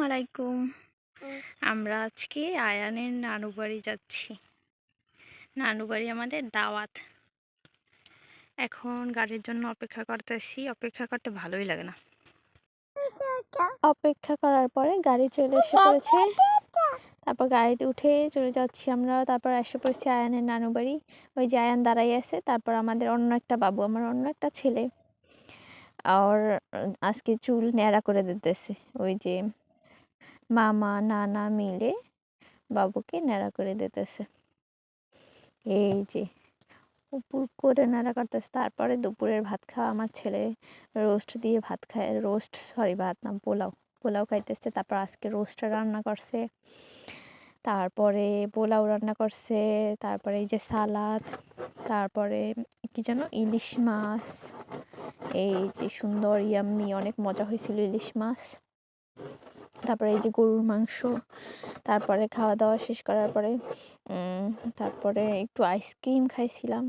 আলাইকুম। আমরা আজকে আয়ানের নানু বাড়ি যাচ্ছি। নানু বাড়ি আমাদের দাওয়াত। এখন গাড়ির জন্য অপেক্ষা করতেছি। অপেক্ষা করতে ভালোই লাগে না। অপেক্ষা করার পরে গাড়ি চলে এসে পড়েছে। তারপর গাড়িতে উঠে চলে যাচ্ছি আমরা। তারপর এসে পড়েছি আয়ানের নানু বাড়ি। ওই যে আয়ান দাঁড়াই আছে। তারপর আমাদের অন্য একটা বাবু, আমার অন্য একটা ছেলে, আর আজকে চুল ন্যাড়া করে দিতেছে। ওই যে মামা নানা মিলে বাবুকে ন্যাড়া করে দিতেছে। এই যে উপর করে নাড়া করতেছে। তারপরে দুপুরের ভাত খাওয়া, আমার ছেলে রোস্ট দিয়ে ভাত খায়, ভাত না, পোলাও খাইতেছে। তারপর আজকে রোস্ট রান্না করছে, তারপরে পোলাও রান্না করছে, তারপরে এই যে সালাদ, তারপরে কি যেন ইলিশ মাছ। এই যে সুন্দর ইয়াম্মি, অনেক মজা হয়েছিল ইলিশ মাছ। তারপরে এই যে গরুর মাংস। তারপরে খাওয়া দাওয়া শেষ করার পরে তারপরে একটু আইসক্রিম খাইছিলাম।